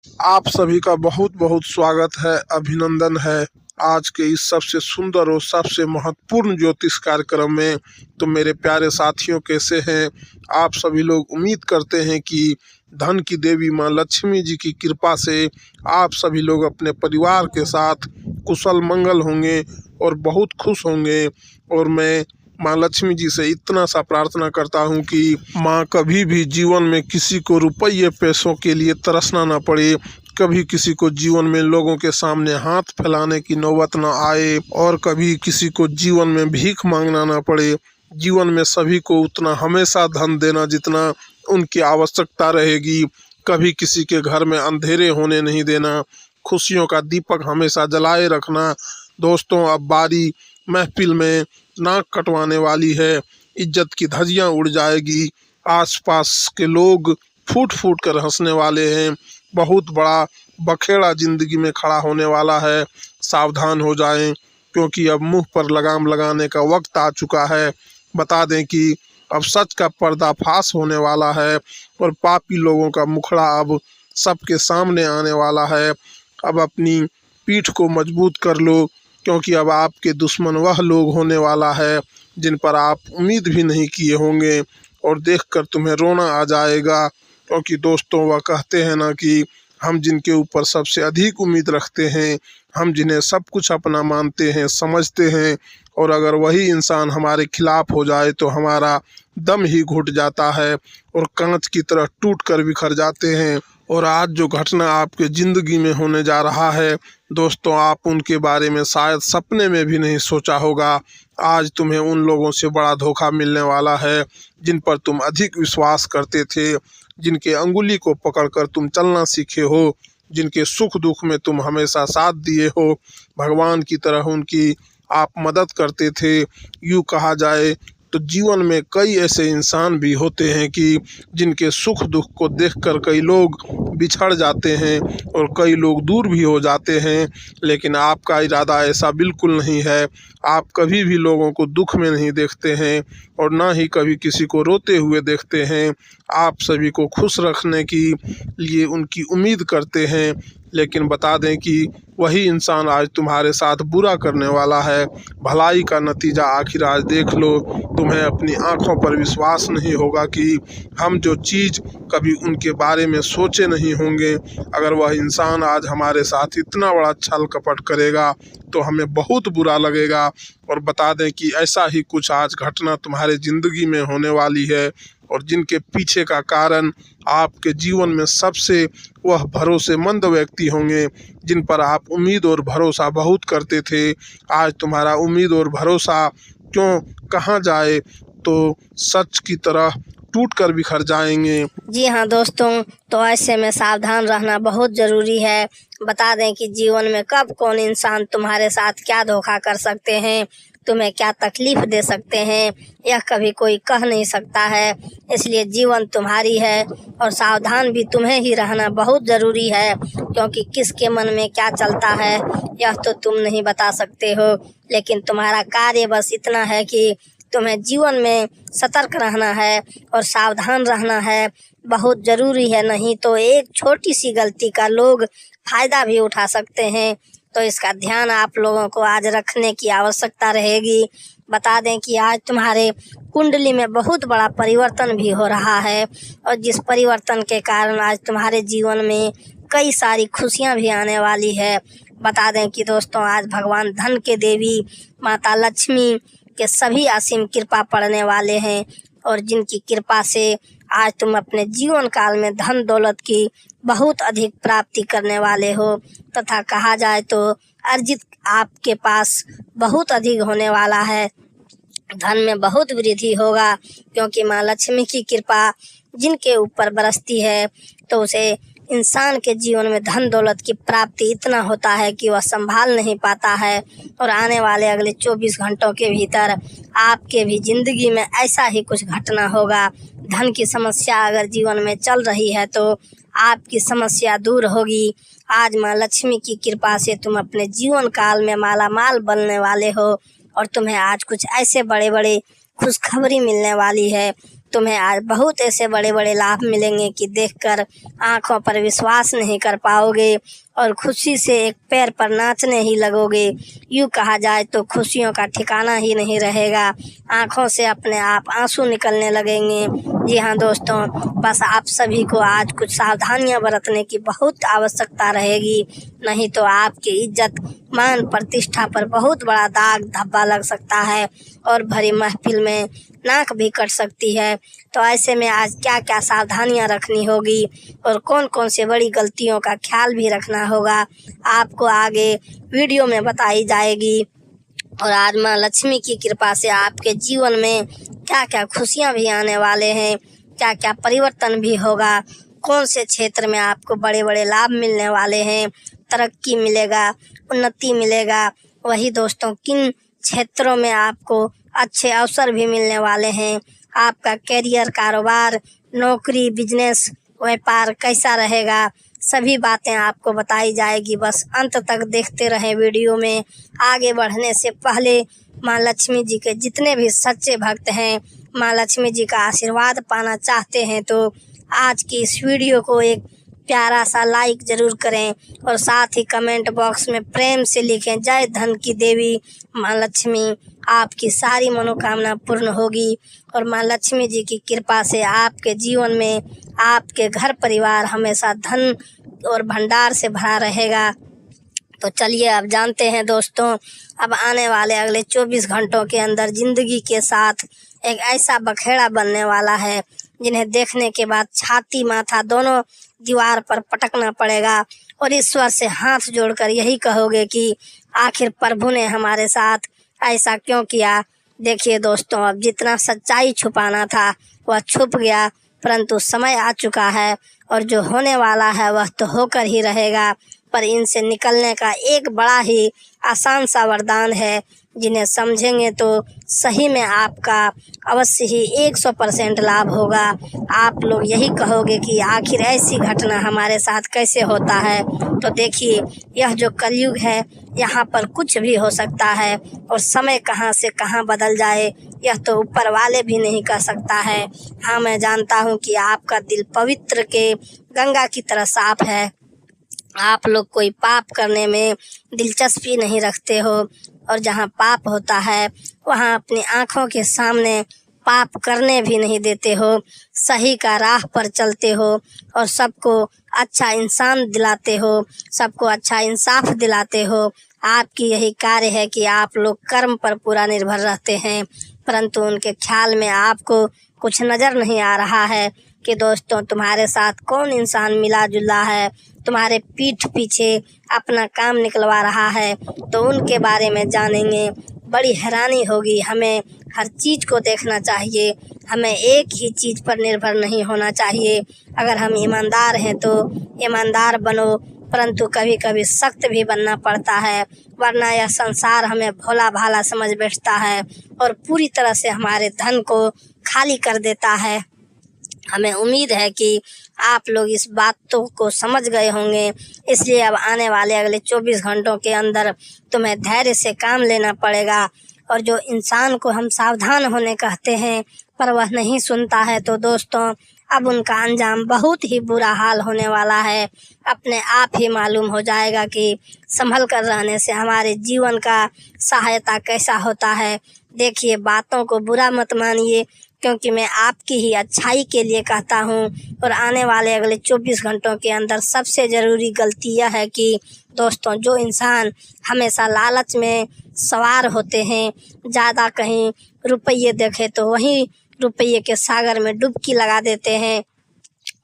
आप सभी का बहुत बहुत स्वागत है, अभिनंदन है आज के इस सबसे सुंदर और सबसे महत्वपूर्ण ज्योतिष कार्यक्रम में। तो मेरे प्यारे साथियों, कैसे हैं आप सभी लोग? उम्मीद करते हैं कि धन की देवी माँ लक्ष्मी जी की कृपा से आप सभी लोग अपने परिवार के साथ कुशल मंगल होंगे और बहुत खुश होंगे। और मैं माँ लक्ष्मी जी से इतना सा प्रार्थना करता हूँ कि माँ कभी भी जीवन में किसी को रुपये पैसों के लिए तरसना ना पड़े, कभी किसी को जीवन में लोगों के सामने हाथ फैलाने की नौबत ना आए, और कभी किसी को जीवन में भीख मांगना ना पड़े। जीवन में सभी को उतना हमेशा धन देना जितना उनकी आवश्यकता रहेगी। कभी किसी के घर में अंधेरे होने नहीं देना, खुशियों का दीपक हमेशा जलाए रखना। दोस्तों, अब बारी महफिल में नाक कटवाने वाली है, इज्जत की धज्जियां उड़ जाएगी, आसपास के लोग फूट फूट कर हंसने वाले हैं। बहुत बड़ा बखेड़ा जिंदगी में खड़ा होने वाला है। सावधान हो जाएं, क्योंकि अब मुंह पर लगाम लगाने का वक्त आ चुका है। बता दें कि अब सच का पर्दाफाश होने वाला है और पापी लोगों का मुखड़ा अब सबके सामने आने वाला है। अब अपनी पीठ को मजबूत कर लो, क्योंकि अब आपके दुश्मन वह लोग होने वाला है जिन पर आप उम्मीद भी नहीं किए होंगे, और देखकर तुम्हें रोना आ जाएगा। क्योंकि दोस्तों, वह कहते हैं ना कि हम जिनके ऊपर सबसे अधिक उम्मीद रखते हैं, हम जिन्हें सब कुछ अपना मानते हैं, समझते हैं, और अगर वही इंसान हमारे खिलाफ हो जाए तो हमारा दम ही घुट जाता है और कांच की तरह टूट कर बिखर जाते हैं। और आज जो घटना आपके ज़िंदगी में होने जा रहा है दोस्तों, आप उनके बारे में शायद सपने में भी नहीं सोचा होगा। आज तुम्हें उन लोगों से बड़ा धोखा मिलने वाला है जिन पर तुम अधिक विश्वास करते थे, जिनके अंगुली को पकड़कर तुम चलना सीखे हो, जिनके सुख दुख में तुम हमेशा साथ दिए हो, भगवान की तरह उनकी आप मदद करते थे। यूँ कहा जाए तो जीवन में कई ऐसे इंसान भी होते हैं कि जिनके सुख दुख को देखकर कई लोग बिछड़ जाते हैं और कई लोग दूर भी हो जाते हैं, लेकिन आपका इरादा ऐसा बिल्कुल नहीं है। आप कभी भी लोगों को दुख में नहीं देखते हैं और ना ही कभी किसी को रोते हुए देखते हैं। आप सभी को खुश रखने की लिए उनकी उम्मीद करते हैं, लेकिन बता दें कि वही इंसान आज तुम्हारे साथ बुरा करने वाला है। भलाई का नतीजा आखिर आज देख लो। तुम्हें अपनी आंखों पर विश्वास नहीं होगा कि हम जो चीज़ कभी उनके बारे में सोचे नहीं होंगे, अगर वह इंसान आज हमारे साथ इतना बड़ा छल कपट करेगा तो हमें बहुत बुरा लगेगा। और बता दें कि ऐसा ही कुछ आज घटना तुम्हारे ज़िंदगी में होने वाली है, और जिनके पीछे का कारण आपके जीवन में सबसे वह भरोसेमंद व्यक्ति होंगे जिन पर आप उम्मीद और भरोसा बहुत करते थे। आज तुम्हारा उम्मीद और भरोसा क्यों कहाँ जाए तो सच की तरह टूट कर बिखर जाएंगे। जी हाँ दोस्तों, तो ऐसे में सावधान रहना बहुत ज़रूरी है। बता दें कि जीवन में कब कौन इंसान तुम्हारे साथ क्या धोखा कर सकते हैं, तुम्हें क्या तकलीफ दे सकते हैं, यह कभी कोई कह नहीं सकता है। इसलिए जीवन तुम्हारी है और सावधान भी तुम्हें ही रहना बहुत ज़रूरी है, क्योंकि किसके मन में क्या चलता है यह तो तुम नहीं बता सकते हो। लेकिन तुम्हारा कार्य बस इतना है कि तुम्हें जीवन में सतर्क रहना है और सावधान रहना है, बहुत ज़रूरी है। नहीं तो एक छोटी सी गलती का लोग फ़ायदा भी उठा सकते हैं, तो इसका ध्यान आप लोगों को आज रखने की आवश्यकता रहेगी। बता दें कि आज तुम्हारे कुंडली में बहुत बड़ा परिवर्तन भी हो रहा है, और जिस परिवर्तन के कारण आज तुम्हारे जीवन में कई सारी खुशियां भी आने वाली है। बता दें कि दोस्तों, आज भगवान धन के देवी माता लक्ष्मी के सभी असीम कृपा पड़ने वाले हैं, और जिनकी कृपा से आज तुम अपने जीवन काल में धन दौलत की बहुत अधिक प्राप्ति करने वाले हो, तथा कहा जाए तो अर्जित आपके पास बहुत अधिक होने वाला है। धन में बहुत वृद्धि होगा, क्योंकि माँ लक्ष्मी की कृपा जिनके ऊपर बरसती है तो उसे इंसान के जीवन में धन दौलत की प्राप्ति इतना होता है कि वह संभाल नहीं पाता है। और आने वाले अगले 24 घंटों के भीतर आपके भी ज़िंदगी में ऐसा ही कुछ घटना होगा। धन की समस्या अगर जीवन में चल रही है तो आपकी समस्या दूर होगी। आज माँ लक्ष्मी की कृपा से तुम अपने जीवन काल में माला माल बनने वाले हो, और तुम्हें आज कुछ ऐसे बड़े बड़े खुशखबरी मिलने वाली है तुम्हें आज बहुत ऐसे बड़े बड़े लाभ मिलेंगे कि देखकर आंखों पर विश्वास नहीं कर पाओगे और खुशी से एक पैर पर नाचने ही लगोगे। यूँ कहा जाए तो खुशियों का ठिकाना ही नहीं रहेगा, आंखों से अपने आप आंसू निकलने लगेंगे। जी हाँ दोस्तों, बस आप सभी को आज कुछ सावधानियां बरतने की बहुत आवश्यकता रहेगी, नहीं तो आपकी इज्जत मान प्रतिष्ठा पर बहुत बड़ा दाग धब्बा लग सकता है और भरी महफिल में नाक भी कट सकती है। तो ऐसे में आज क्या क्या सावधानियां रखनी होगी और कौन कौन से बड़ी गलतियों का ख्याल भी रखना होगा, आपको आगे वीडियो में बताई जाएगी। और आज माँ लक्ष्मी की कृपा से आपके जीवन में क्या क्या खुशियां भी आने वाले हैं, क्या क्या परिवर्तन भी होगा, कौन से क्षेत्र में आपको बड़े बड़े लाभ मिलने वाले हैं, तरक्की मिलेगा, उन्नति मिलेगा। वही दोस्तों किन क्षेत्रों में आपको अच्छे अवसर भी मिलने वाले हैं, आपका करियर, कारोबार, नौकरी, बिजनेस, व्यापार कैसा रहेगा, सभी बातें आपको बताई जाएगी। बस अंत तक देखते रहें वीडियो में। आगे बढ़ने से पहले माँ लक्ष्मी जी के जितने भी सच्चे भक्त हैं, माँ लक्ष्मी जी का आशीर्वाद पाना चाहते हैं, तो आज की इस वीडियो को एक प्यारा सा लाइक ज़रूर करें और साथ ही कमेंट बॉक्स में प्रेम से लिखें, जय धन की देवी माँ लक्ष्मी। आपकी सारी मनोकामना पूर्ण होगी और माँ लक्ष्मी जी की कृपा से आपके जीवन में, आपके घर परिवार हमेशा धन और भंडार से भरा रहेगा। तो चलिए अब जानते हैं दोस्तों, अब आने वाले अगले 24 घंटों के अंदर ज़िंदगी के साथ एक ऐसा बखेड़ा बनने वाला है जिन्हें देखने के बाद छाती माथा दोनों दीवार पर पटकना पड़ेगा और ईश्वर से हाथ जोड़कर यही कहोगे कि आखिर प्रभु ने हमारे साथ ऐसा क्यों किया। देखिए दोस्तों, अब जितना सच्चाई छुपाना था वह छुप गया, परंतु समय आ चुका है और जो होने वाला है वह तो होकर ही रहेगा। पर इनसे निकलने का एक बड़ा ही आसान सा वरदान है, जिन्हें समझेंगे तो सही में आपका अवश्य ही 100% लाभ होगा। आप लोग यही कहोगे कि आखिर ऐसी घटना हमारे साथ कैसे होता है। तो देखिए, यह जो कलयुग है, यहाँ पर कुछ भी हो सकता है और समय कहाँ से कहाँ बदल जाए यह तो ऊपर वाले भी नहीं कर सकता है। हाँ, मैं जानता हूँ कि आपका दिल पवित्र के गंगा की तरह साफ है, आप लोग कोई पाप करने में दिलचस्पी नहीं रखते हो और जहाँ पाप होता है वहाँ अपनी आँखों के सामने पाप करने भी नहीं देते हो, सही का राह पर चलते हो और सबको अच्छा इंसान दिलाते हो, सबको अच्छा इंसाफ दिलाते हो। आपकी यही कार्य है कि आप लोग कर्म पर पूरा निर्भर रहते हैं, परंतु उनके ख्याल में आपको कुछ नज़र नहीं आ रहा है कि दोस्तों तुम्हारे साथ कौन इंसान मिला जुला है, तुम्हारे पीठ पीछे अपना काम निकलवा रहा है। तो उनके बारे में जानेंगे, बड़ी हैरानी होगी। हमें हर चीज़ को देखना चाहिए, हमें एक ही चीज़ पर निर्भर नहीं होना चाहिए। अगर हम ईमानदार हैं तो ईमानदार बनो, परंतु कभी कभी सख्त भी बनना पड़ता है, वरना यह संसार हमें भोला भाला समझ बैठता है और पूरी तरह से हमारे धन को खाली कर देता है। हमें उम्मीद है कि आप लोग इस बातों को समझ गए होंगे, इसलिए अब आने वाले अगले 24 घंटों के अंदर तुम्हें धैर्य से काम लेना पड़ेगा। और जो इंसान को हम सावधान होने कहते हैं पर वह नहीं सुनता है, तो दोस्तों अब उनका अंजाम बहुत ही बुरा हाल होने वाला है। अपने आप ही मालूम हो जाएगा कि संभल कर रहने से हमारे जीवन का सहायता कैसा होता है। देखिए, बातों को बुरा मत मानिए, क्योंकि मैं आपकी ही अच्छाई के लिए कहता हूँ। और आने वाले अगले 24 घंटों के अंदर सबसे ज़रूरी गलती यह है कि दोस्तों, जो इंसान हमेशा लालच में सवार होते हैं, ज़्यादा कहीं रुपये देखे तो वहीं रुपये के सागर में डुबकी लगा देते हैं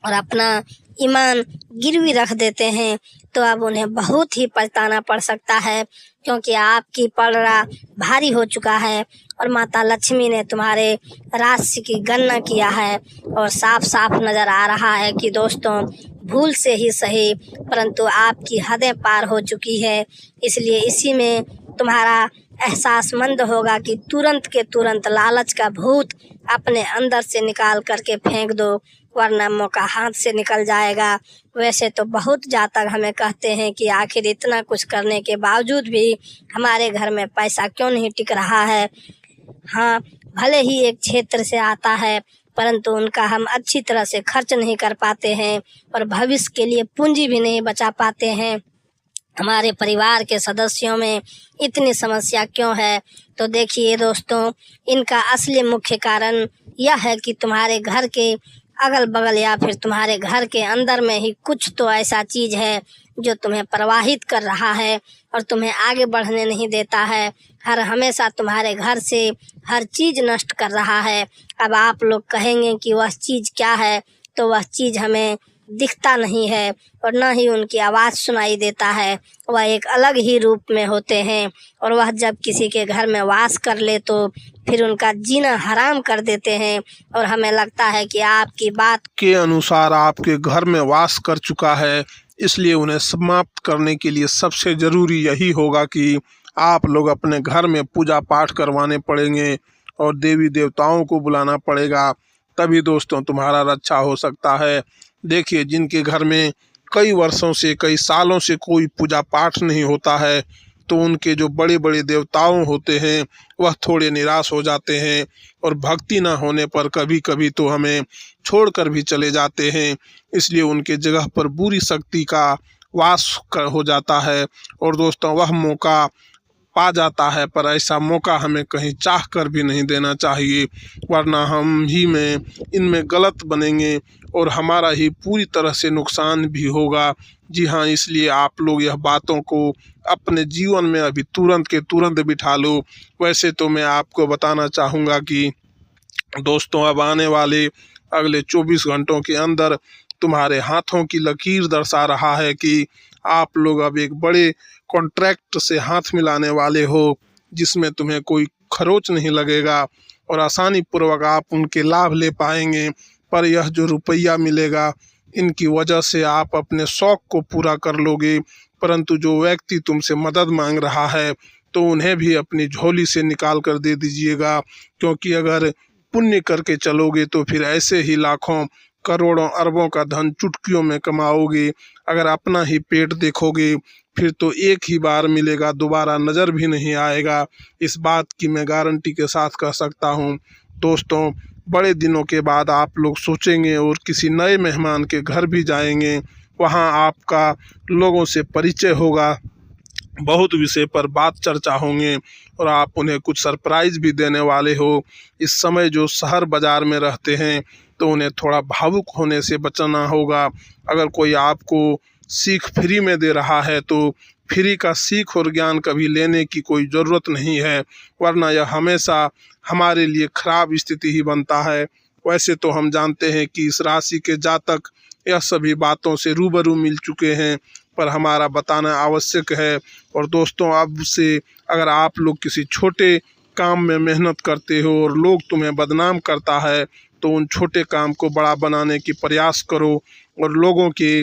और अपना ईमान गिरवी रख देते हैं, तो अब उन्हें बहुत ही पछताना पड़ सकता है, क्योंकि आपकी पलड़ा भारी हो चुका है और माता लक्ष्मी ने तुम्हारे राशि की गणना किया है और साफ साफ नज़र आ रहा है कि दोस्तों भूल से ही सही, परंतु आपकी हदें पार हो चुकी है। इसलिए इसी में तुम्हारा एहसासमंद होगा कि तुरंत के तुरंत लालच का भूत अपने अंदर से निकाल करके फेंक दो, वरना मौका हाथ से निकल जाएगा। वैसे तो बहुत जातक हमें कहते हैं कि आखिर इतना कुछ करने के बावजूद भी हमारे घर में पैसा क्यों नहीं टिक रहा है। हाँ, भले ही एक क्षेत्र से आता है, परंतु उनका हम अच्छी तरह से खर्च नहीं कर पाते हैं और भविष्य के लिए पूंजी भी नहीं बचा पाते हैं। हमारे परिवार के सदस्यों में इतनी समस्या क्यों है? तो देखिए दोस्तों, इनका असली मुख्य कारण यह है कि तुम्हारे घर के अगल बगल या फिर तुम्हारे घर के अंदर में ही कुछ तो ऐसा चीज है जो तुम्हें प्रवाहित कर रहा है और तुम्हें आगे बढ़ने नहीं देता है। हर हमेशा तुम्हारे घर से हर चीज नष्ट कर रहा है। अब आप लोग कहेंगे कि वह चीज क्या है, तो वह चीज हमें दिखता नहीं है और न ही उनकी आवाज़ सुनाई देता है। वह एक अलग ही रूप में होते हैं और वह जब किसी के घर में वास कर ले तो फिर उनका जीना हराम कर देते हैं और हमें लगता है कि आपकी बात के अनुसार आपके घर में वास कर चुका है, इसलिए उन्हें समाप्त करने के लिए सबसे ज़रूरी यही होगा कि आप लोग अपने घर में पूजा पाठ करवाने पड़ेंगे और देवी देवताओं को बुलाना पड़ेगा, तभी दोस्तों तुम्हारा रक्षा हो सकता है। देखिए, जिनके घर में कई वर्षों से कई सालों से कोई पूजा पाठ नहीं होता है तो उनके जो बड़े बड़े देवताओं होते हैं वह थोड़े निराश हो जाते हैं और भक्ति ना होने पर कभी कभी तो हमें छोड़कर भी चले जाते हैं। इसलिए उनके जगह पर बुरी शक्ति का वास हो जाता है और दोस्तों वह मौका पा जाता है, पर ऐसा मौका हमें कहीं चाह कर भी नहीं देना चाहिए, वरना हम ही में इनमें गलत बनेंगे और हमारा ही पूरी तरह से नुकसान भी होगा। जी हाँ, इसलिए आप लोग यह बातों को अपने जीवन में अभी तुरंत के तुरंत बिठा लो। वैसे तो मैं आपको बताना चाहूँगा कि दोस्तों अब आने वाले अगले 24 घंटों के अंदर तुम्हारे हाथों की लकीर दर्शा रहा है कि आप लोग अब एक बड़े कॉन्ट्रैक्ट से हाथ मिलाने वाले हो, जिसमें तुम्हें कोई खरोच नहीं लगेगा और आसानी पूर्वक आप उनके लाभ ले पाएंगे। पर यह जो रुपया मिलेगा, इनकी वजह से आप अपने शौक़ को पूरा कर लोगे, परंतु जो व्यक्ति तुमसे मदद मांग रहा है तो उन्हें भी अपनी झोली से निकाल कर दे दीजिएगा, क्योंकि अगर पुण्य करके चलोगे तो फिर ऐसे ही लाखों करोड़ों अरबों का धन चुटकियों में कमाओगे। अगर अपना ही पेट देखोगे फिर तो एक ही बार मिलेगा, दोबारा नज़र भी नहीं आएगा। इस बात की मैं गारंटी के साथ कह सकता हूँ। दोस्तों, बड़े दिनों के बाद आप लोग सोचेंगे और किसी नए मेहमान के घर भी जाएंगे, वहाँ आपका लोगों से परिचय होगा, बहुत विषय पर बात चर्चा होंगे और आप उन्हें कुछ सरप्राइज भी देने वाले हो। इस समय जो शहर बाज़ार में रहते हैं तो उन्हें थोड़ा भावुक होने से बचना होगा। अगर कोई आपको सीख फ्री में दे रहा है तो फ्री का सीख और ज्ञान कभी लेने की कोई ज़रूरत नहीं है, वरना यह हमेशा हमारे लिए खराब स्थिति ही बनता है। वैसे तो हम जानते हैं कि इस राशि के जातक यह सभी बातों से रूबरू मिल चुके हैं, पर हमारा बताना आवश्यक है। और दोस्तों, अब से अगर आप लोग किसी छोटे काम में मेहनत करते हो और लोग तुम्हें बदनाम करता है तो उन छोटे काम को बड़ा बनाने की प्रयास करो और लोगों के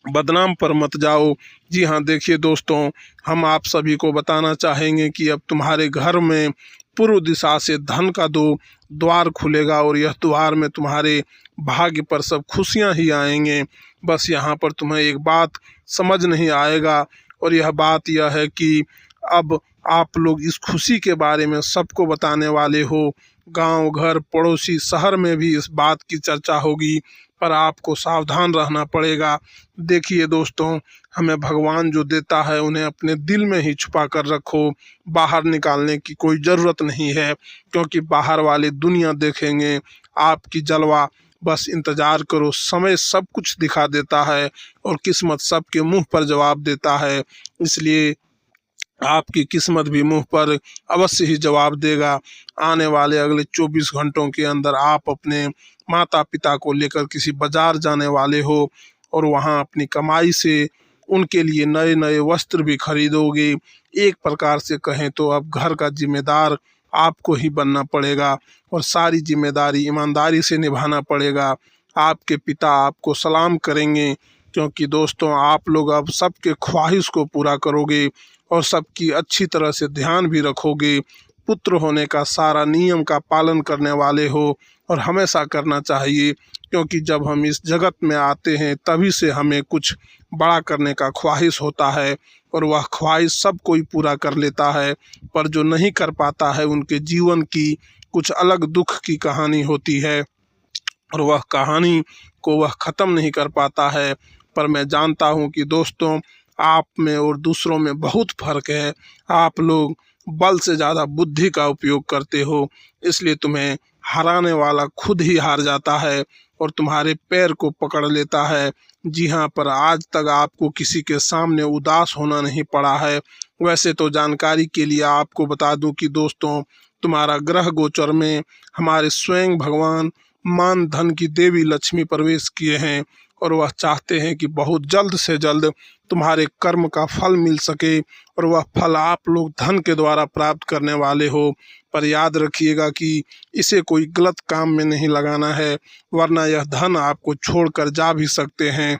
बदनाम पर मत जाओ। जी हाँ, देखिए दोस्तों, हम आप सभी को बताना चाहेंगे कि अब तुम्हारे घर में पूर्व दिशा से धन का द्वार खुलेगा और यह द्वार में तुम्हारे भाग्य पर सब खुशियाँ ही आएंगे। बस यहाँ पर तुम्हें एक बात समझ नहीं आएगा और यह बात यह है कि अब आप लोग इस खुशी के बारे में सबको बताने वाले हो। गांव, घर, पड़ोसी, शहर में भी इस बात की चर्चा होगी, पर आपको सावधान रहना पड़ेगा। देखिए दोस्तों, हमें भगवान जो देता है उन्हें अपने दिल में ही छुपा कर रखो, बाहर निकालने की कोई ज़रूरत नहीं है, क्योंकि बाहर वाले दुनिया देखेंगे आपकी जलवा। बस इंतज़ार करो, समय सब कुछ दिखा देता है और किस्मत सबके मुंह पर जवाब देता है। इसलिए आपकी किस्मत भी मुंह पर अवश्य ही जवाब देगा। आने वाले अगले 24 घंटों के अंदर आप अपने माता पिता को लेकर किसी बाज़ार जाने वाले हो और वहां अपनी कमाई से उनके लिए नए नए वस्त्र भी खरीदोगे। एक प्रकार से कहें तो अब घर का जिम्मेदार आपको ही बनना पड़ेगा और सारी जिम्मेदारी ईमानदारी से निभाना पड़ेगा। आपके पिता आपको सलाम करेंगे, क्योंकि दोस्तों आप लोग अब सबके ख्वाहिश को पूरा करोगे और सबकी अच्छी तरह से ध्यान भी रखोगे। पुत्र होने का सारा नियम का पालन करने वाले हो और हमेशा करना चाहिए, क्योंकि जब हम इस जगत में आते हैं तभी से हमें कुछ बड़ा करने का ख्वाहिश होता है और वह ख्वाहिश सब कोई पूरा कर लेता है, पर जो नहीं कर पाता है उनके जीवन की कुछ अलग दुख की कहानी होती है। और वह कहानी को वह ख़त्म नहीं कर पाता है। पर मैं जानता हूँ कि दोस्तों, आप में और दूसरों में बहुत फ़र्क है। आप लोग बल से ज़्यादा बुद्धि का उपयोग करते हो, इसलिए तुम्हें हराने वाला खुद ही हार जाता है और तुम्हारे पैर को पकड़ लेता है। जी हाँ, पर आज तक आपको किसी के सामने उदास होना नहीं पड़ा है। वैसे तो जानकारी के लिए आपको बता दूं कि दोस्तों, तुम्हारा ग्रह गोचर में हमारे स्वयं भगवान मान धन की देवी लक्ष्मी प्रवेश किए हैं और वह चाहते हैं कि बहुत जल्द से जल्द तुम्हारे कर्म का फल मिल सके और वह फल आप लोग धन के द्वारा प्राप्त करने वाले हो। पर याद रखिएगा कि इसे कोई गलत काम में नहीं लगाना है, वरना यह धन आपको छोड़कर जा भी सकते हैं।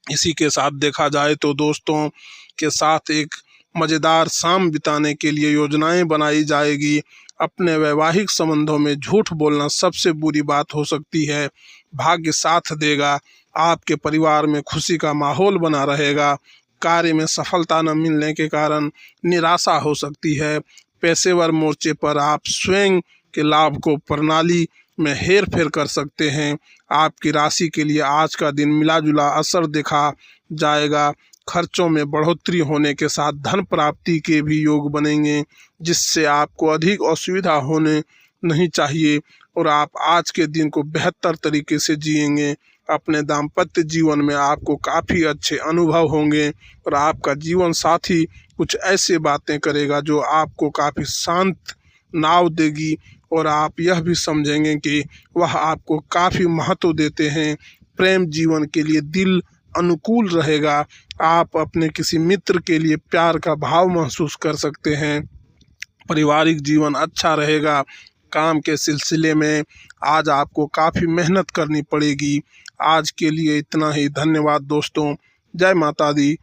इसी के साथ देखा जाए तो दोस्तों के साथ एक मज़ेदार शाम बिताने के लिए योजनाएं बनाई जाएगी। अपने वैवाहिक संबंधों में झूठ बोलना सबसे बुरी बात हो सकती है। भाग्य साथ देगा, आपके परिवार में खुशी का माहौल बना रहेगा। कार्य में सफलता न मिलने के कारण निराशा हो सकती है। पेशेवर मोर्चे पर आप स्वयं के लाभ को प्रणाली में हेर फेर कर सकते हैं। आपकी राशि के लिए आज का दिन मिला जुला असर देखा जाएगा। खर्चों में बढ़ोतरी होने के साथ धन प्राप्ति के भी योग बनेंगे, जिससे आपको अधिक असुविधा होने नहीं चाहिए और आप आज के दिन को बेहतर तरीके से जिएंगे। अपने दाम्पत्य जीवन में आपको काफ़ी अच्छे अनुभव होंगे और आपका जीवन साथी कुछ ऐसे बातें करेगा जो आपको काफ़ी शांत नाव देगी और आप यह भी समझेंगे कि वह आपको काफ़ी महत्व देते हैं। प्रेम जीवन के लिए दिल अनुकूल रहेगा। आप अपने किसी मित्र के लिए प्यार का भाव महसूस कर सकते हैं। पारिवारिक जीवन अच्छा रहेगा। काम के सिलसिले में आज आपको काफ़ी मेहनत करनी पड़ेगी। आज के लिए इतना ही। धन्यवाद दोस्तों। जय माता दी।